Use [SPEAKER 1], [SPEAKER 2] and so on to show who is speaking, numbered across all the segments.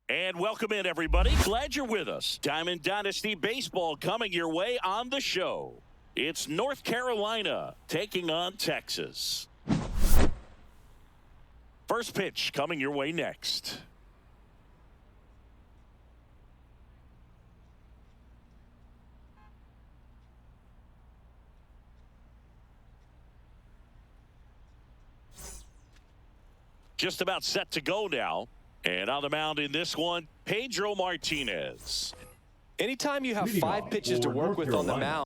[SPEAKER 1] And welcome in, everybody. Glad you're with us. Diamond Dynasty Baseball coming your way on the show. It's North Carolina taking on Texas. First pitch coming your way next. Just about set to go now. And on the mound in this one, Pedro Martinez.
[SPEAKER 2] Anytime you have 5 pitches to work with on the mound,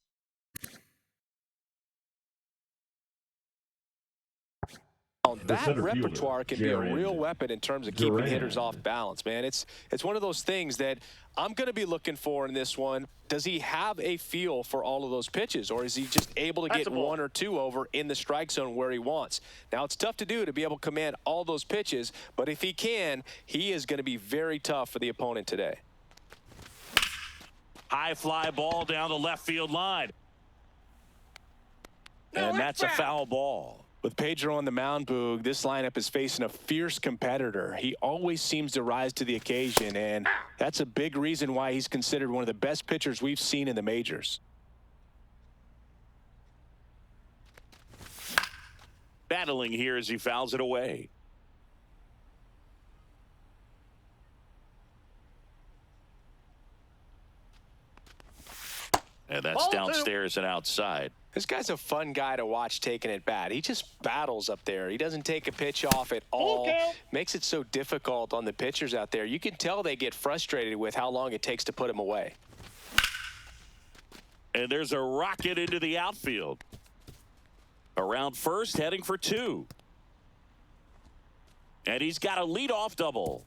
[SPEAKER 2] that repertoire can be a real weapon in terms of keeping hitters off balance, man. It's one of those things that I'm going to be looking for in this one. Does he have a feel for all of those pitches, or is he just able to get 1 or 2 over in the strike zone where he wants? Now, it's tough to do to be able to command all those pitches, but if he can, he is going to be very tough for the opponent today.
[SPEAKER 1] High fly ball down the left field line. And that's a foul ball.
[SPEAKER 2] With Pedro on the mound, Boog, this lineup is facing a fierce competitor. He always seems to rise to the occasion, and that's a big reason why he's considered one of the best pitchers we've seen in the majors.
[SPEAKER 1] Battling here as he fouls it away. And that's downstairs and outside.
[SPEAKER 2] This guy's a fun guy to watch taking at bat. He just battles up there. He doesn't take a pitch off at all. Makes it so difficult on the pitchers out there. You can tell they get frustrated with how long it takes to put him away.
[SPEAKER 1] And there's a rocket into the outfield. Around first, heading for 2. And he's got a leadoff double.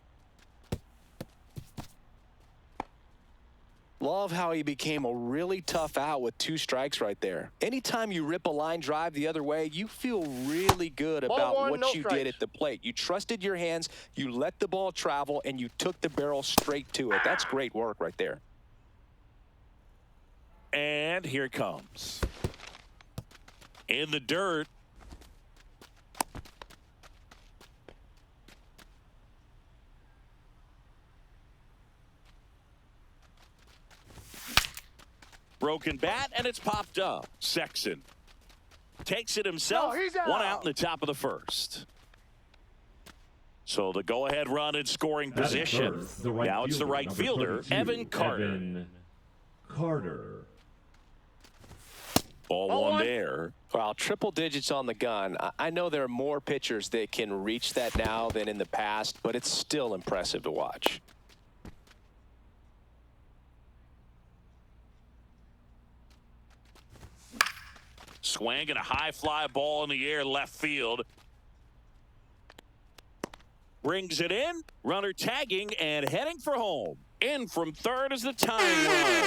[SPEAKER 2] Love how he became a really tough out with 2 strikes right there. Anytime you rip a line drive the other way, you feel really good about what you did at the plate. You trusted your hands, you let the ball travel, and you took the barrel straight to it. That's great work right there.
[SPEAKER 1] And here it comes. In the dirt. Broken bat, and it's popped up. Sexton takes it himself.
[SPEAKER 3] No,
[SPEAKER 1] 1 out in the top of the first. So the go-ahead run in scoring position. Now it's the right fielder, Evan Carter. Ball 1 there.
[SPEAKER 2] Wow, triple digits on the gun. I know there are more pitchers that can reach that now than in the past, but it's still impressive to watch.
[SPEAKER 1] Swing and a high fly ball in the air left field. Brings it in. Runner tagging and heading for home. In from third is the tying run.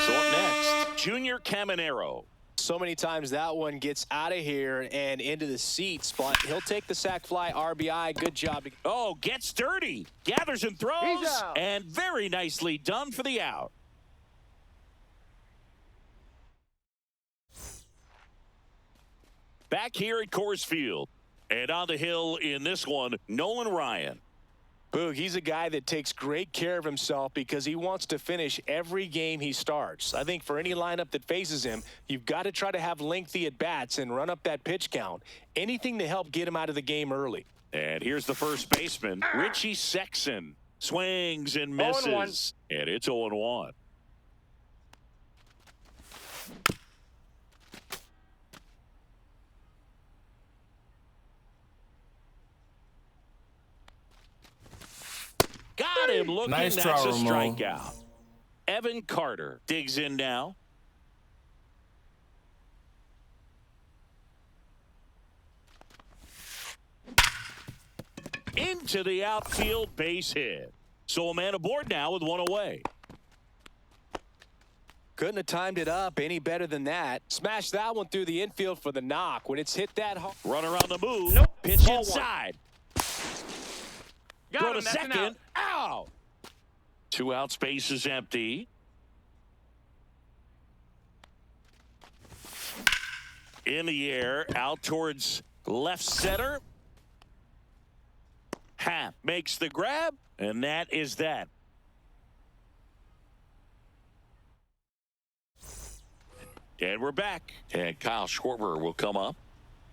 [SPEAKER 1] So up next, Junior Caminero.
[SPEAKER 2] So many times that one gets out of here and into the seats, but he'll take the sac fly RBI. Good job.
[SPEAKER 1] Oh, gets dirty. Gathers and throws. And very nicely done for the out. Back here at Coors Field. And on the hill in this one, Nolan Ryan.
[SPEAKER 2] Boog, he's a guy that takes great care of himself because he wants to finish every game he starts. I think for any lineup that faces him, you've got to try to have lengthy at-bats and run up that pitch count. Anything to help get him out of the game early.
[SPEAKER 1] And here's the first baseman, Richie Sexson. Swings and misses. And it's 0-1. Got him looking.
[SPEAKER 3] Nice
[SPEAKER 1] That's
[SPEAKER 3] try,
[SPEAKER 1] a
[SPEAKER 3] Ramon.
[SPEAKER 1] strikeout. Evan Carter digs in now. Into the outfield, base hit. So a man aboard now with one away.
[SPEAKER 2] Couldn't have timed it up any better than that. Smash that one through the infield for the knock. When it's hit that hard.
[SPEAKER 1] Runner on the move.
[SPEAKER 4] Nope.
[SPEAKER 1] Pitch
[SPEAKER 4] Ball
[SPEAKER 1] inside.
[SPEAKER 4] Got
[SPEAKER 1] Throw
[SPEAKER 4] him.
[SPEAKER 1] to
[SPEAKER 4] That's an
[SPEAKER 1] second. Out. 2 out, space is empty. In the air, out towards left center. Happ makes the grab, and that is that. And we're back. And Kyle Schwarber will come up.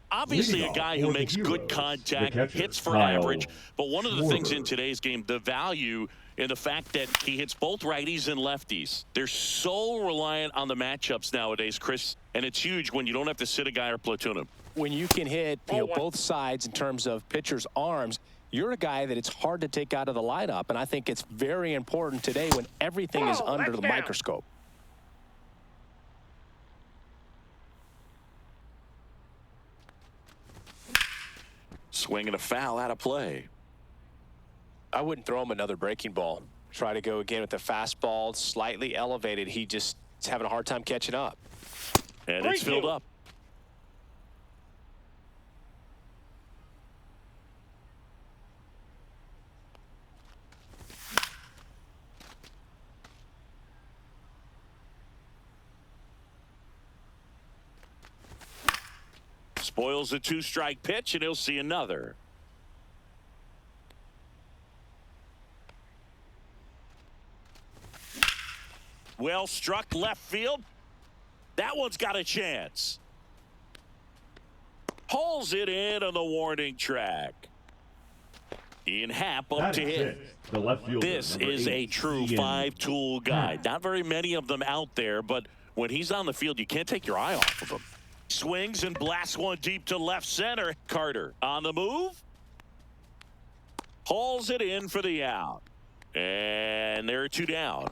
[SPEAKER 1] Obviously a guy who makes good contact, hits for average, but one of the things in today's game, the value in the fact that he hits both righties and lefties. They're so reliant on the matchups nowadays, Chris, and it's huge when you don't have to sit a guy or platoon him.
[SPEAKER 2] When you can hit both sides in terms of pitchers' arms, you're a guy that it's hard to take out of the lineup, and I think it's very important today when everything is under the microscope.
[SPEAKER 1] Swing and a foul out of play.
[SPEAKER 2] I wouldn't throw him another breaking ball. Try to go again with the fastball, slightly elevated. He just is having a hard time catching up.
[SPEAKER 1] And it's filled up. Spoils a 2-strike pitch, and he'll see another. Well struck left field. That one's got a chance. Pulls it in on the warning track. Ian Happ up to hit.
[SPEAKER 5] The left fielder,
[SPEAKER 1] This is a true 5-tool guy. Not very many of them out there, but when he's on the field, you can't take your eye off of him. Swings and blasts one deep to left center. Carter on the move. Hauls it in for the out. And there are 2 down.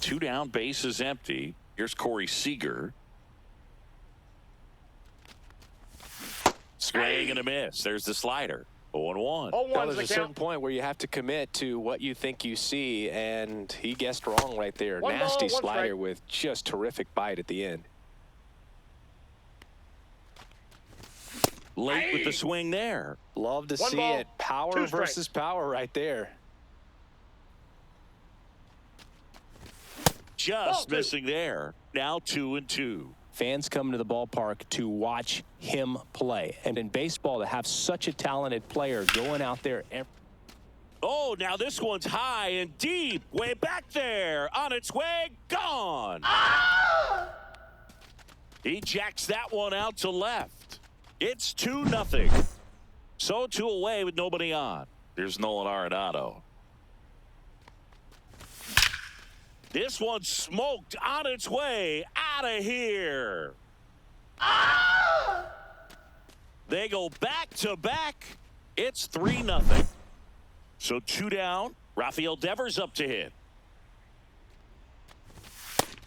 [SPEAKER 1] 2 down, base is empty. Here's Corey Seager. Swing and a miss. There's the slider. 0-1.
[SPEAKER 2] Well, there's a certain point where you have to commit to what you think you see, and he guessed wrong right there. Nasty slider with just terrific bite at the end.
[SPEAKER 1] Late with the swing there.
[SPEAKER 2] Love to see it. Power versus power right there.
[SPEAKER 1] Just missing there. Now 2-2.
[SPEAKER 2] Fans come to the ballpark to watch him play. And in baseball, to have such a talented player going out there.
[SPEAKER 1] Oh, now this one's high and deep. Way back there. On its way. Gone. He jacks that one out to left. It's 2-0. So 2 away with nobody on. Here's Nolan Arenado. This one's smoked on its way out of here. They go back to back. It's 3-0. So 2 down. Rafael Devers up to hit.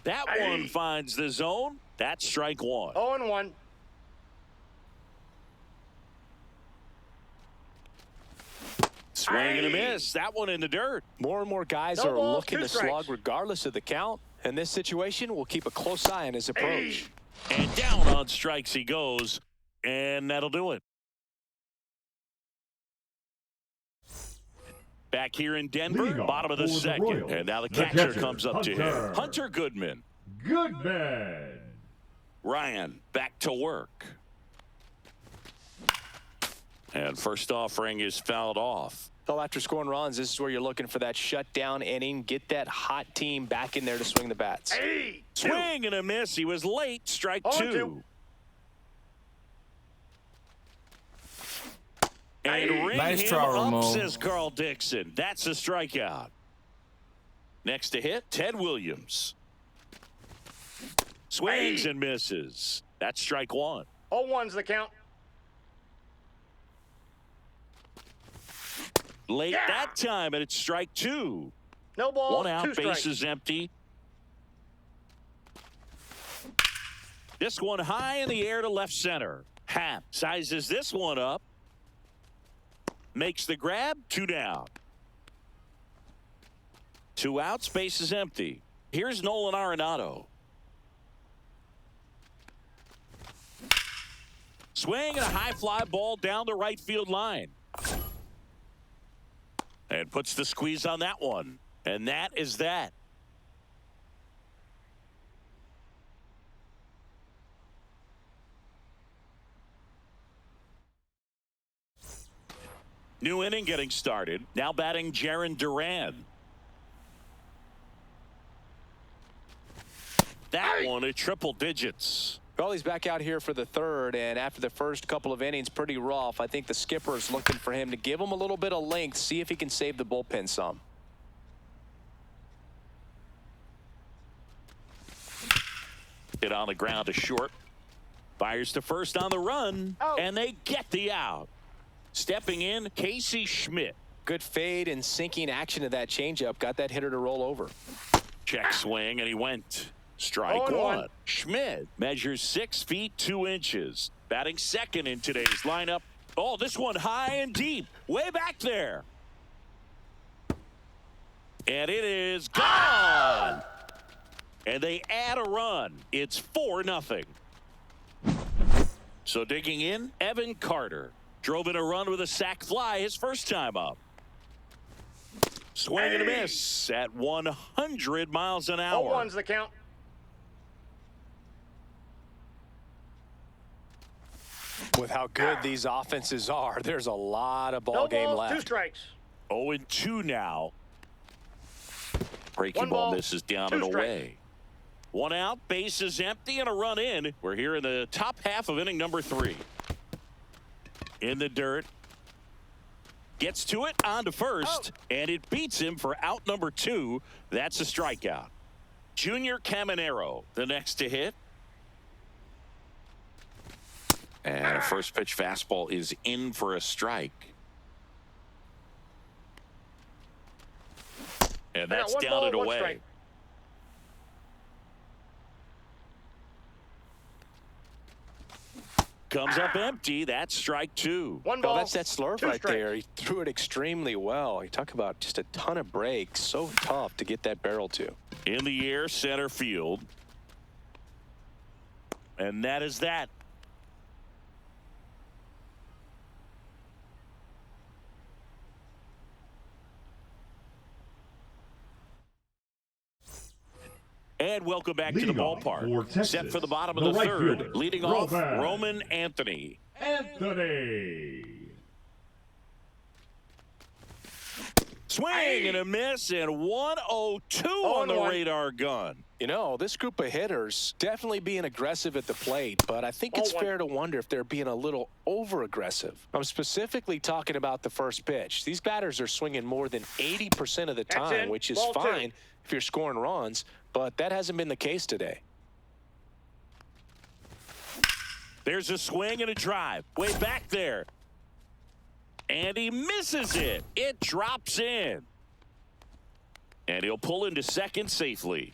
[SPEAKER 1] That one finds the zone. That's strike 1.
[SPEAKER 4] 0-1.
[SPEAKER 1] Swing and a miss. That one in the dirt.
[SPEAKER 2] More and more guys are looking to slug regardless of the count. In this situation, we'll keep a close eye on his approach.
[SPEAKER 1] And down on strikes he goes. And that'll do it. Back here in Denver, bottom of the second. And now the catcher comes up to him. Hunter Goodman.
[SPEAKER 5] Goodman.
[SPEAKER 1] Ryan back to work. And first offering is fouled off.
[SPEAKER 2] Well, after scoring runs, this is where you're looking for that shutdown inning. Get that hot team back in there to swing the bats.
[SPEAKER 5] Hey,
[SPEAKER 1] Swing and a miss. He was late. Strike 2. And ring
[SPEAKER 3] Nice
[SPEAKER 1] him
[SPEAKER 3] draw,
[SPEAKER 1] up,
[SPEAKER 3] Ramon.
[SPEAKER 1] says Carl Dixon. That's a strikeout. Next to hit, Ted Williams. Swings and misses. That's strike 1.
[SPEAKER 4] 0-1's the count.
[SPEAKER 1] Late that time, and it's strike 2.
[SPEAKER 4] No ball.
[SPEAKER 1] 1 out,
[SPEAKER 4] 2 strikes.
[SPEAKER 1] bases empty. This one high in the air to left center. Happ sizes this one up. Makes the grab. 2 down. 2 outs, bases empty. Here's Nolan Arenado. Swing and a high fly ball down the right field line. And puts the squeeze on that one. And that is that. New inning getting started. Now batting Jarren Duran. That one at triple digits.
[SPEAKER 2] Well, he's back out here for the third, and after the first couple of innings, pretty rough. I think the skipper is looking for him to give him a little bit of length, see if he can save the bullpen some.
[SPEAKER 1] Hit on the ground to short. Fires to first on the run, and they get the out. Stepping in, Casey Schmidt.
[SPEAKER 2] Good fade and sinking action of that changeup. Got that hitter to roll over.
[SPEAKER 1] Check swing, and he went. Strike 1. Schmidt measures 6 feet 2 inches. Batting second in today's lineup. Oh, this one high and deep. Way back there. And it is gone. And they add a run. It's 4-0. So digging in, Evan Carter. Drove in a run with a sac fly his first time up. Swing and a miss at 100 miles an hour.
[SPEAKER 4] 0-1's the count.
[SPEAKER 2] With how good these offenses are, there's a lot of ball
[SPEAKER 4] No
[SPEAKER 2] game
[SPEAKER 4] balls,
[SPEAKER 2] left.
[SPEAKER 4] 2 strikes.
[SPEAKER 1] 0-2 now. Breaking
[SPEAKER 4] 1
[SPEAKER 1] ball
[SPEAKER 4] ball,
[SPEAKER 1] misses down
[SPEAKER 4] 2
[SPEAKER 1] and
[SPEAKER 4] strikes.
[SPEAKER 1] away. 1 out, bases empty, and a run in. We're here in the top half of inning number 3. In the dirt. Gets to it, on to first, and it beats him for out number 2. That's a strikeout. Junior Caminero, the next to hit. And a first pitch fastball is in for a strike. And that's
[SPEAKER 4] one
[SPEAKER 1] down
[SPEAKER 4] ball,
[SPEAKER 1] and
[SPEAKER 4] 1
[SPEAKER 1] away.
[SPEAKER 4] strike.
[SPEAKER 1] Comes up empty. That's strike 2.
[SPEAKER 4] 1
[SPEAKER 2] Oh,
[SPEAKER 4] ball.
[SPEAKER 2] that's that slurve
[SPEAKER 4] 2
[SPEAKER 2] right
[SPEAKER 4] strikes.
[SPEAKER 2] there. He threw it extremely well. You talk about just a ton of breaks. So tough to get that barrel to.
[SPEAKER 1] In the air, center field. And that is that. And welcome back to the
[SPEAKER 5] Leading off
[SPEAKER 1] ballpark.
[SPEAKER 5] for Texas,
[SPEAKER 1] Set for the bottom of
[SPEAKER 5] the
[SPEAKER 1] the
[SPEAKER 5] right
[SPEAKER 1] third.
[SPEAKER 5] fielder,
[SPEAKER 1] Leading off,
[SPEAKER 5] Roman.
[SPEAKER 1] Roman Anthony.
[SPEAKER 5] Anthony.
[SPEAKER 1] Swing and a miss, and 102 on the
[SPEAKER 4] 0-1.
[SPEAKER 1] radar gun.
[SPEAKER 2] You know, this group of hitters definitely being aggressive at the plate, but I think it's
[SPEAKER 4] 0-1.
[SPEAKER 2] fair to wonder if they're being a little over-aggressive. I'm specifically talking about the first pitch. These batters are swinging more than 80% of the
[SPEAKER 4] That's
[SPEAKER 2] time,
[SPEAKER 4] in.
[SPEAKER 2] which is
[SPEAKER 4] Ball 2.
[SPEAKER 2] fine if you're scoring runs, but that hasn't been the case today.
[SPEAKER 1] There's a swing and a drive. Way back there. And he misses it. It drops in. And he'll pull into second safely.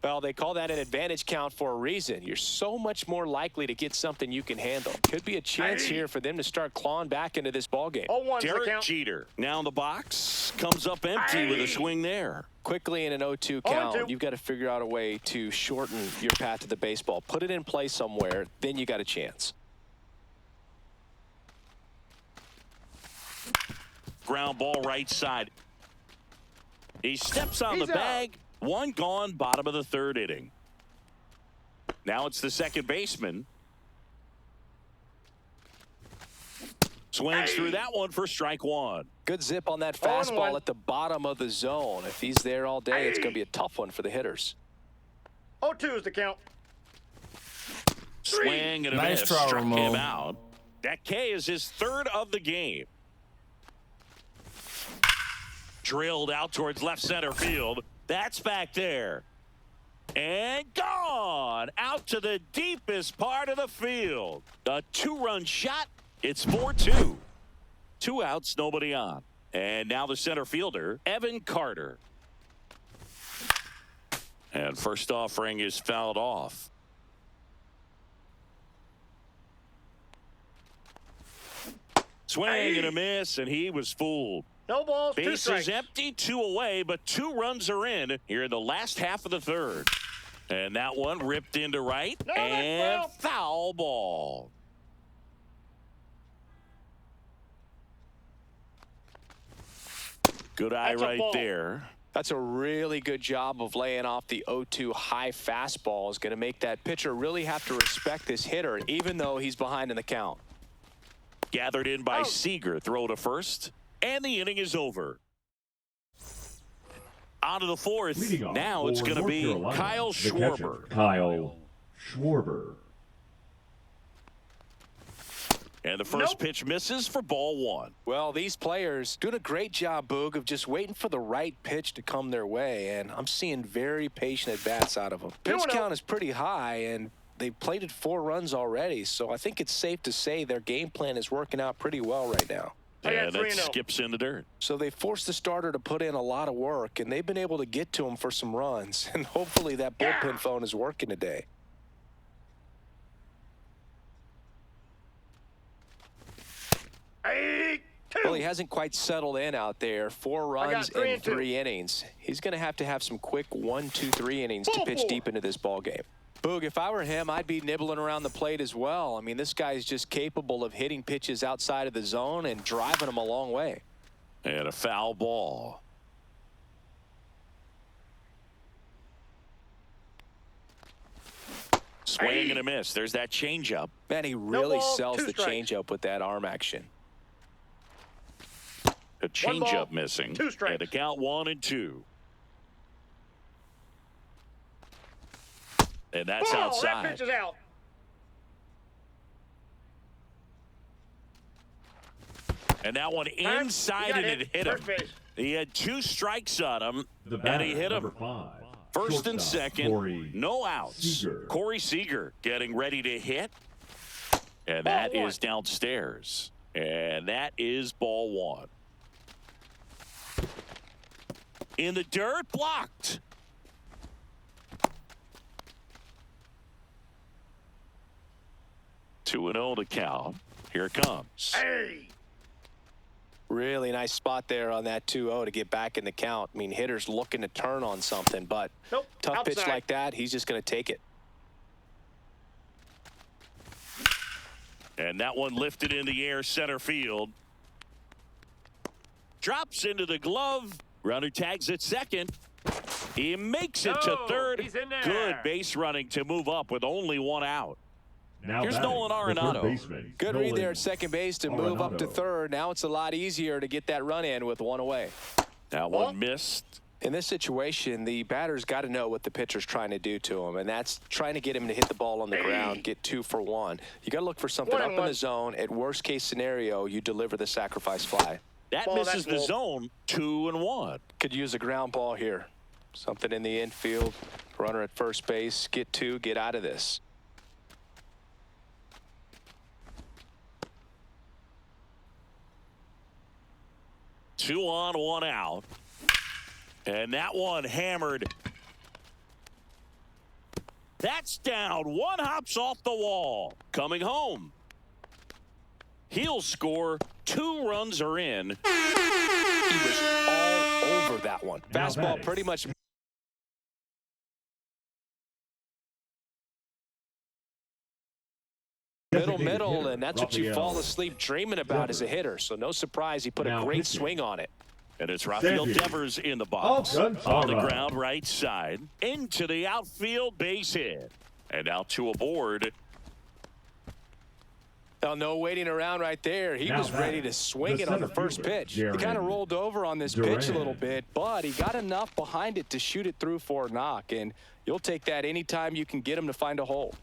[SPEAKER 2] Well, they call that an advantage count for a reason. You're so much more likely to get something you can handle. Could be a chance here for them to start clawing back into this ballgame.
[SPEAKER 4] 0-1's the
[SPEAKER 1] Derek
[SPEAKER 4] count.
[SPEAKER 1] Jeter now in the box. Comes up empty with a swing there.
[SPEAKER 2] Quickly in an 0-2 count,
[SPEAKER 4] 0-2.
[SPEAKER 2] you've got to figure out a way to shorten your path to the baseball. Put it in play somewhere, then you got a chance.
[SPEAKER 1] Ground ball right side. He steps on
[SPEAKER 4] He's
[SPEAKER 1] the
[SPEAKER 4] out.
[SPEAKER 1] bag. 1 gone, bottom of the third inning. Now it's the second baseman. Swings through that one for strike one.
[SPEAKER 2] Good zip on that fastball at the bottom of the zone. If he's there all day, it's going to be a tough one for the hitters.
[SPEAKER 4] 0-2 is the count.
[SPEAKER 1] Swing and a miss. Struck him out. That K is his third of the game. Drilled out towards left center field. That's back there. And gone out to the deepest part of the field. A two-run shot. It's 4-2. 2 outs, nobody on. And now the center fielder, Evan Carter. And first offering is fouled off. Swing and a miss, and he was fooled.
[SPEAKER 4] No balls, 2
[SPEAKER 1] Bases
[SPEAKER 4] strikes.
[SPEAKER 1] empty, 2 away, but 2 runs are in here in the last half of the third. And that one ripped into right,
[SPEAKER 4] No,
[SPEAKER 1] and foul ball. Good eye
[SPEAKER 4] That's a
[SPEAKER 1] right
[SPEAKER 4] ball.
[SPEAKER 1] there.
[SPEAKER 2] That's a really good job of laying off the 0-2 high fastball. Is going to make that pitcher really have to respect this hitter, even though he's behind in the count.
[SPEAKER 1] Gathered in by Seager. Throw to first. And the inning is over. On to the fourth. Now it's going to be Kyle Schwarber.
[SPEAKER 5] Kyle Schwarber.
[SPEAKER 1] And the first pitch misses for ball one.
[SPEAKER 2] Well, these players doing a great job, Boog, of just waiting for the right pitch to come their way. And I'm seeing very patient at-bats out of them. Pitch count is pretty high, and they've plated 4 runs already. So I think it's safe to say their game plan is working out pretty well right now.
[SPEAKER 1] And that skips in the dirt.
[SPEAKER 2] So they forced the starter to put in a lot of work, and they've been able to get to him for some runs. And hopefully that bullpen phone is working today. Well, he hasn't quite settled in out there. 4 runs in 3 innings. He's going to have some quick 1, 2, 3 innings to pitch deep into this ball game. Boog, if I were him, I'd be nibbling around the plate as well. I mean, this guy's just capable of hitting pitches outside of the zone and driving them a long way.
[SPEAKER 1] And a foul ball. Swing and a miss. There's that changeup.
[SPEAKER 2] Man, he really sells the changeup with that arm action.
[SPEAKER 1] A changeup missing.
[SPEAKER 4] 2 strikes.
[SPEAKER 1] And a count 1-2. And that's outside.
[SPEAKER 4] That pitch is out.
[SPEAKER 1] And that one inside and it hit him. He had 2 strikes on him, and he hit him.
[SPEAKER 5] 5.
[SPEAKER 1] First and second,
[SPEAKER 5] Corey
[SPEAKER 1] no outs.
[SPEAKER 5] Seager.
[SPEAKER 1] Corey Seager getting ready to hit. And that is downstairs. And that is ball 1. In the dirt, blocked. Two and 0 to count. Here it comes.
[SPEAKER 2] Really nice spot there on that 2-0 to get back in the count. I mean, hitters looking to turn on something, but tough pitch like that, he's just going to take it.
[SPEAKER 1] And that one lifted in the air center field. Drops into the glove. Runner tags at second. He makes it to third.
[SPEAKER 3] He's in there.
[SPEAKER 1] Good base running to move up with only 1 out.
[SPEAKER 5] Now
[SPEAKER 1] here's Nolan Arenado.
[SPEAKER 2] Good read there at second base to move up to third. Now it's a lot easier to get that run in with 1 away.
[SPEAKER 1] That one missed.
[SPEAKER 2] In this situation, the batter's got to know what the pitcher's trying to do to him, and that's trying to get him to hit the ball on the ground, get 2 for 1. You got to look for something up in the zone. At worst case scenario, you deliver the sacrifice fly.
[SPEAKER 1] That misses the zone. 2-1.
[SPEAKER 2] Could use a ground ball here. Something in the infield. Runner at first base. Get 2. Get out of this.
[SPEAKER 1] Two on, 1 out. And that one hammered. That's down. 1 hops off the wall. Coming home. He'll score. 2 runs are in.
[SPEAKER 2] He was all over that one. Fastball pretty much. Middle, and that's what you fall asleep dreaming about as a hitter. So no surprise he put a great swing on it.
[SPEAKER 1] And it's Rafael Devers in the box. On the ground right side. Into the outfield, base hit. And now 2 aboard.
[SPEAKER 2] Oh, no waiting around right there. He was ready to swing it on the first pitch. He kind of rolled over on this pitch a little bit, but he got enough behind it to shoot it through for a knock, and you'll take that anytime you can get him to find a hole.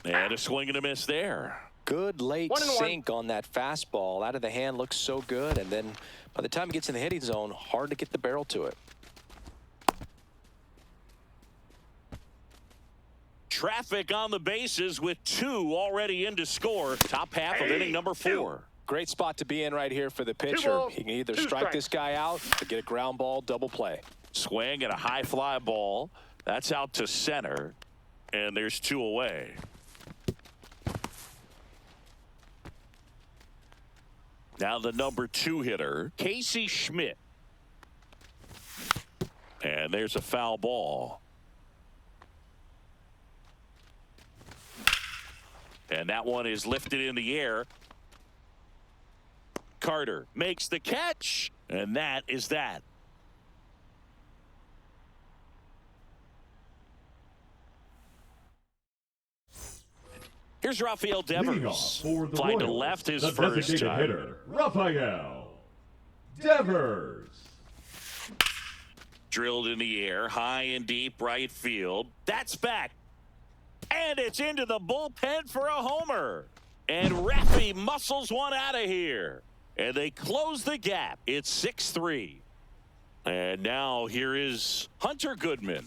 [SPEAKER 1] And a swing and a miss there.
[SPEAKER 2] Good late sink on that fastball. Out of the hand, looks so good, and then by the time it gets in the hitting zone, hard to get the barrel to it.
[SPEAKER 1] Traffic on the bases with 2 already in to score. Top half of inning number 4.
[SPEAKER 2] Great spot to be in right here for the pitcher. He can either strike this guy out or get a ground ball, double play.
[SPEAKER 1] Swing and a high fly ball. That's out to center, and there's 2 away. Now the number 2 hitter, Casey Schmidt. And there's a foul ball. And that one is lifted in the air. Carter makes the catch, and that is that. Here's Rafael Devers. Flying to left his first time.
[SPEAKER 5] Hitter, Rafael Devers.
[SPEAKER 1] Drilled in the air, high and deep right field. That's back. And it's into the bullpen for a homer. And Raffy muscles one out of here. And they close the gap. It's 6-3. And now here is Hunter Goodman.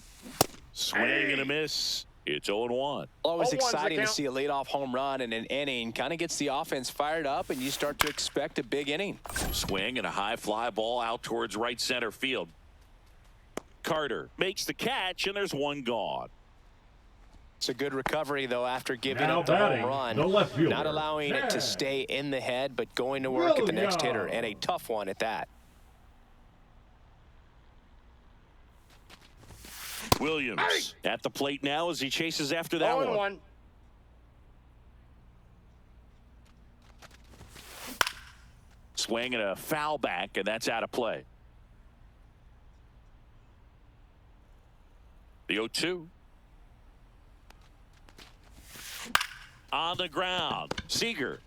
[SPEAKER 1] Swing and a miss. It's 0-1.
[SPEAKER 2] Always exciting to see a leadoff home run in an inning. Kind of gets the offense fired up, and you start to expect a big inning.
[SPEAKER 1] Swing and a high fly ball out towards right center field. Carter makes the catch, and there's 1 gone.
[SPEAKER 2] It's a good recovery, though, after giving up the home run. Not allowing it to stay in the head, but going to work at the next hitter, and a tough one at that.
[SPEAKER 1] Williams at the plate now as he chases after that one. Swing and a foul back, and that's out of play. The 0-2. On the ground. Seager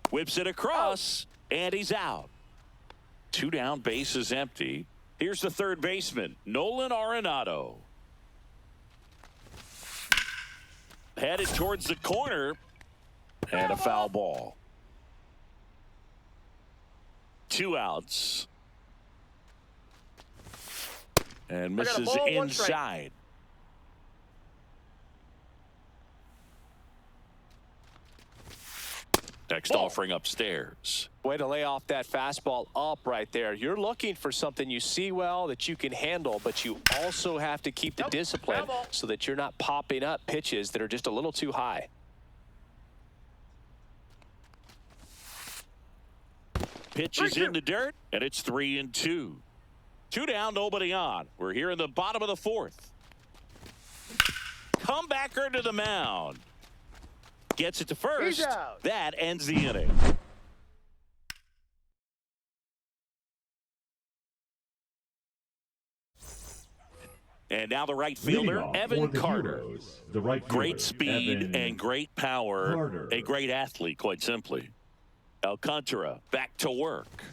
[SPEAKER 1] whips it across, and he's out. 2 down, base is empty. Here's the third baseman, Nolan Arenado. Headed towards the corner, and a foul ball. 2 outs. And misses inside. Next offering upstairs.
[SPEAKER 2] Way to lay off that fastball up right there. You're looking for something you see well that you can handle, but you also have to keep the discipline so that you're not popping up pitches that are just a little too high.
[SPEAKER 1] Pitch is in the dirt, and it's 3-2. 2 down, nobody on. We're here in the bottom of the 4th. Comebacker to the mound. Gets it to first. That ends the inning. And now the right fielder, Evan Carter. Great speed and great power. A great athlete, quite simply. Alcantara back to work.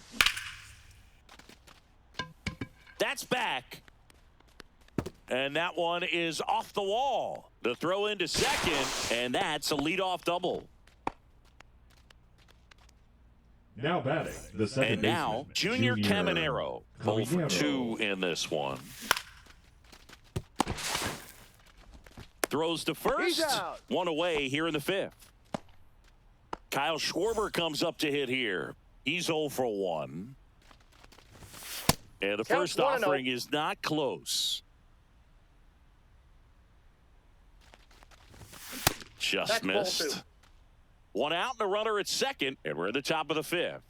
[SPEAKER 1] That's back. And that one is off the wall. The throw into second, and that's a leadoff double.
[SPEAKER 5] Now batting, the second
[SPEAKER 1] and now Junior Caminero, 0 for 2 in this one. Throws to first, 1 away here in the 5th. Kyle Schwarber comes up to hit here. He's 0 for 1. And the first offering is not close. Just missed. 1 out and a runner at second, and we're at the top of the 5th.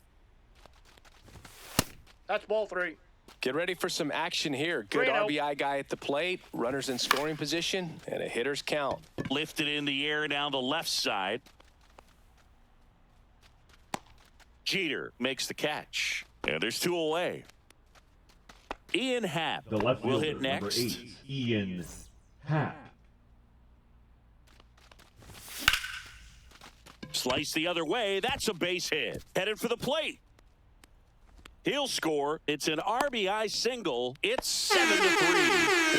[SPEAKER 4] That's ball 3.
[SPEAKER 2] Get ready for some action here. Good RBI guy at the plate, runners in scoring position, and a hitter's count.
[SPEAKER 1] Lifted in the air down the left side. Jeter makes the catch, and there's 2 away. Ian Happ will hit next.
[SPEAKER 5] Ian Happ.
[SPEAKER 1] Slice the other way. That's a base hit. Headed for the plate. He'll score. It's an RBI single. It's 7-3.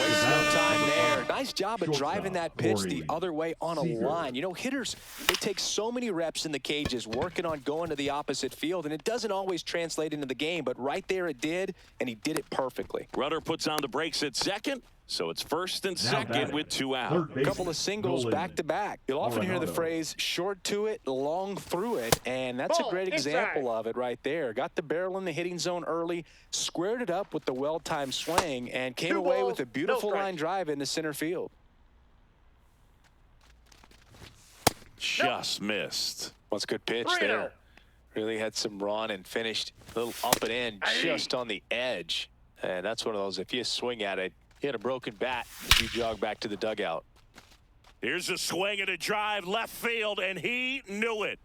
[SPEAKER 2] Waste no time there. Nice job of driving that pitch
[SPEAKER 5] Corey
[SPEAKER 2] the other way on a
[SPEAKER 5] Seager.
[SPEAKER 2] line. You know, hitters, they take so many reps in the cages working on going to the opposite field, and it doesn't always translate into the game, but right there it did, and he did it perfectly.
[SPEAKER 1] Runner puts on the brakes at second, so it's first and
[SPEAKER 5] Now
[SPEAKER 1] second
[SPEAKER 5] batting,
[SPEAKER 1] with 2 out.
[SPEAKER 5] third
[SPEAKER 2] A
[SPEAKER 5] baseman,
[SPEAKER 2] couple of singles
[SPEAKER 5] Nolan
[SPEAKER 2] back-to-back. You'll often hear the
[SPEAKER 5] Arenado.
[SPEAKER 2] phrase short to it, long through it, and that's a
[SPEAKER 4] Ball,
[SPEAKER 2] great
[SPEAKER 4] inside.
[SPEAKER 2] example of it right there. Got the barrel in the hitting zone early, squared it up with the well-timed swing, and came
[SPEAKER 4] 2
[SPEAKER 2] away
[SPEAKER 4] balls,
[SPEAKER 2] with a beautiful
[SPEAKER 4] no strikes.
[SPEAKER 2] line drive into center field.
[SPEAKER 1] Just missed.
[SPEAKER 2] What's a good pitch
[SPEAKER 4] 3-0.
[SPEAKER 2] there. Really had some run and finished a little up and in just on the edge. And that's one of those, if you swing at it, you had a broken bat as you jog back to the dugout.
[SPEAKER 1] Here's a swing and a drive left field, and he knew it.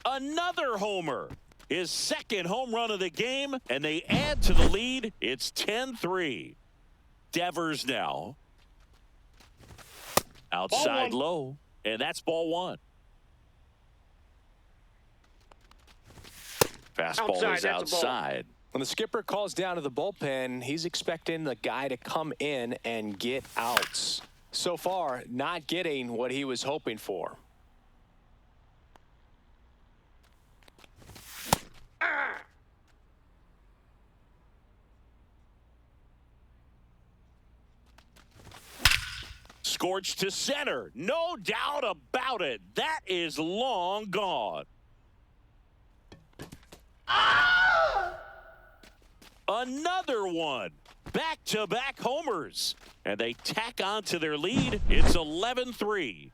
[SPEAKER 1] Another homer. His second home run of the game, and they add to the lead. It's 10-3. Devers now. Outside
[SPEAKER 4] Ball 1.
[SPEAKER 1] low, and that's ball 1. Fastball
[SPEAKER 4] Outside,
[SPEAKER 1] is
[SPEAKER 4] that's a ball.
[SPEAKER 1] outside.
[SPEAKER 2] When the skipper calls down to the bullpen, he's expecting the guy to come in and get outs. So far, not getting what he was hoping for.
[SPEAKER 1] Scorched to center. No doubt about it. That is long gone. Another one. Back-to-back homers. And they tack on to their lead. It's 11-3.